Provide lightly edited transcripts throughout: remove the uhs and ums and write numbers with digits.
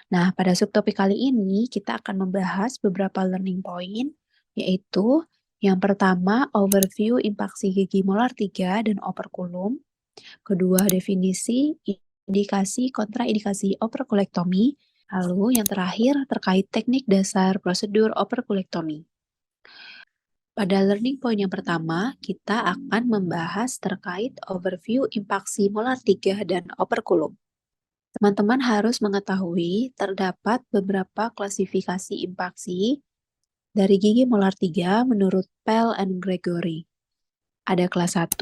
Nah, pada subtopik kali ini kita akan membahas beberapa learning point, yaitu yang pertama, overview impaksi gigi molar 3 dan operkulum. Kedua, definisi, indikasi, kontraindikasi operkulektomi. Lalu yang terakhir terkait teknik dasar prosedur operkulektomi. Pada learning point yang pertama, kita akan membahas terkait overview impaksi molar 3 dan operkulum. Teman-teman harus mengetahui terdapat beberapa klasifikasi impaksi dari gigi molar 3 menurut Pell and Gregory. Ada kelas 1,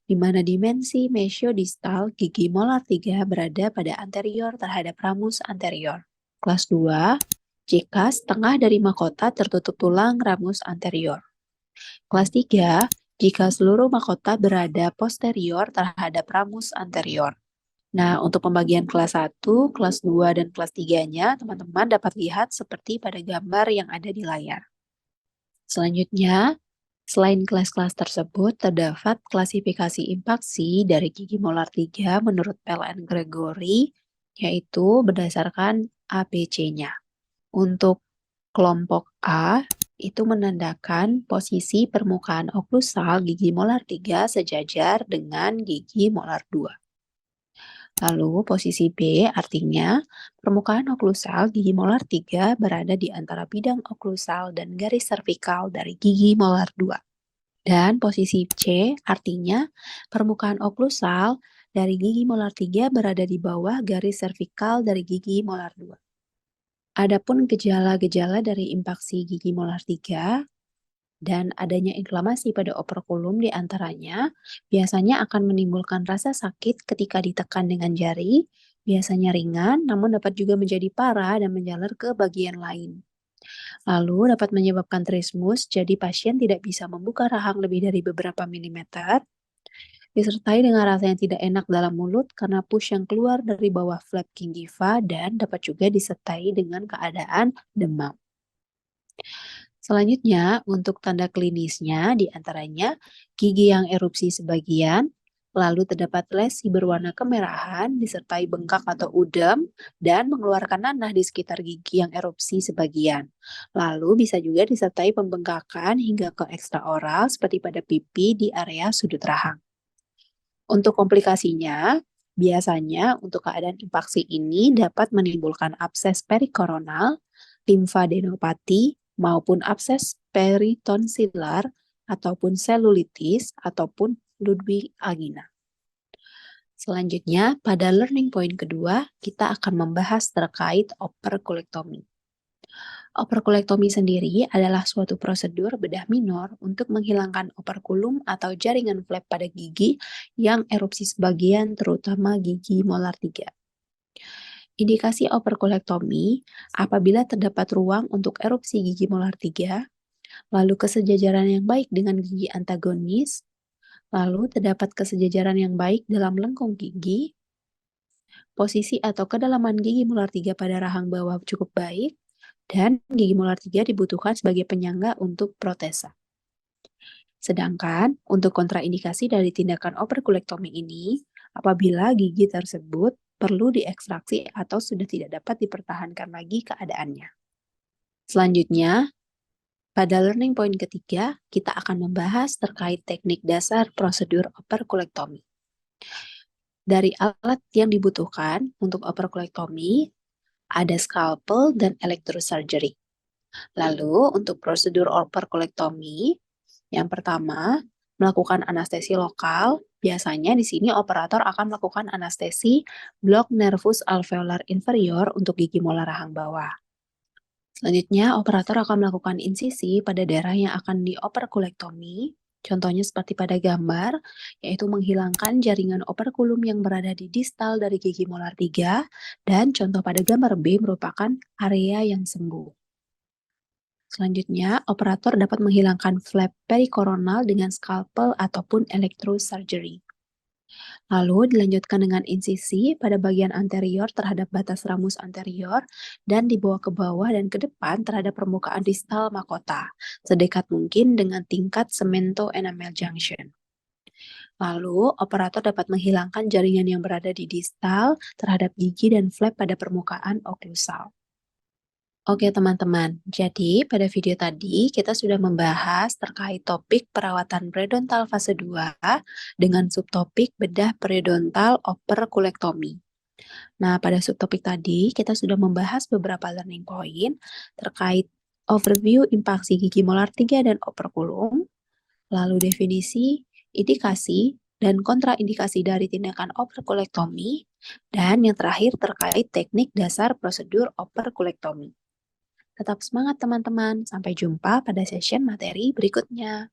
di mana dimensi mesiodistal gigi molar 3 berada pada anterior terhadap ramus anterior. Kelas 2, jika setengah dari mahkota tertutup tulang ramus anterior. Kelas 3, jika seluruh mahkota berada posterior terhadap ramus anterior. Nah, untuk pembagian kelas 1, kelas 2, dan kelas 3-nya, teman-teman dapat lihat seperti pada gambar yang ada di layar. Selanjutnya, selain kelas-kelas tersebut, terdapat klasifikasi impaksi dari gigi molar 3 menurut Pell and Gregory, yaitu berdasarkan ABC-nya. Untuk kelompok A, itu menandakan posisi permukaan oklusal gigi molar 3 sejajar dengan gigi molar 2. Lalu posisi B artinya permukaan oklusal gigi molar 3 berada di antara bidang oklusal dan garis servikal dari gigi molar 2. Dan posisi C artinya permukaan oklusal dari gigi molar 3 berada di bawah garis servikal dari gigi molar 2. Adapun gejala-gejala dari impaksi gigi molar 3 dan adanya inflamasi pada operkulum di antaranya biasanya akan menimbulkan rasa sakit ketika ditekan dengan jari, biasanya ringan namun dapat juga menjadi parah dan menjalar ke bagian lain. Lalu dapat menyebabkan trismus, jadi pasien tidak bisa membuka rahang lebih dari beberapa milimeter, disertai dengan rasa yang tidak enak dalam mulut karena pus yang keluar dari bawah flap gingiva dan dapat juga disertai dengan keadaan demam. Selanjutnya, untuk tanda klinisnya diantaranya gigi yang erupsi sebagian, lalu terdapat lesi berwarna kemerahan disertai bengkak atau udem dan mengeluarkan nanah di sekitar gigi yang erupsi sebagian. Lalu bisa juga disertai pembengkakan hingga ke ekstraoral seperti pada pipi di area sudut rahang. Untuk komplikasinya, biasanya untuk keadaan impaksi ini dapat menimbulkan abses perikoronal, limfadenopati, maupun abses peritonsilar, ataupun selulitis, ataupun Ludwig angina. Selanjutnya, pada learning point kedua, kita akan membahas terkait operkulektomi. Operkulektomi sendiri adalah suatu prosedur bedah minor untuk menghilangkan operkulum atau jaringan flap pada gigi yang erupsi sebagian, terutama gigi molar 3. Indikasi operkulektomi apabila terdapat ruang untuk erupsi gigi molar 3, lalu kesejajaran yang baik dengan gigi antagonis, lalu terdapat kesejajaran yang baik dalam lengkung gigi, posisi atau kedalaman gigi molar 3 pada rahang bawah cukup baik, dan gigi molar 3 dibutuhkan sebagai penyangga untuk protesa. Sedangkan untuk kontraindikasi dari tindakan operkulektomi ini, apabila gigi tersebut perlu diekstraksi atau sudah tidak dapat dipertahankan lagi keadaannya. Selanjutnya, pada learning point ketiga, kita akan membahas terkait teknik dasar prosedur operkulektomi. Dari alat yang dibutuhkan untuk operkulektomi, ada scalpel dan electrosurgery. Lalu, untuk prosedur operkulektomi, yang pertama, melakukan anestesi lokal. Biasanya di sini operator akan melakukan anestesi blok nervus alveolar inferior untuk gigi molar rahang bawah. Selanjutnya, operator akan melakukan insisi pada daerah yang akan dioperkulektomi. Contohnya seperti pada gambar, yaitu menghilangkan jaringan operkulum yang berada di distal dari gigi molar 3, dan contoh pada gambar B merupakan area yang sembuh. Selanjutnya, operator dapat menghilangkan flap perikoronal dengan scalpel ataupun electrosurgery. Lalu dilanjutkan dengan insisi pada bagian anterior terhadap batas ramus anterior dan dibawa ke bawah dan ke depan terhadap permukaan distal mahkota, sedekat mungkin dengan tingkat cemento enamel junction. Lalu, operator dapat menghilangkan jaringan yang berada di distal terhadap gigi dan flap pada permukaan oklusal. Oke teman-teman, jadi pada video tadi kita sudah membahas terkait topik perawatan periodontal fase 2 dengan subtopik bedah periodontal operculektomi. Nah, pada subtopik tadi kita sudah membahas beberapa learning point terkait overview impaksi gigi molar 3 dan operkulum, lalu definisi, indikasi, dan kontraindikasi dari tindakan operkulektomi, dan yang terakhir terkait teknik dasar prosedur operkulektomi. Tetap semangat teman-teman, sampai jumpa pada session materi berikutnya.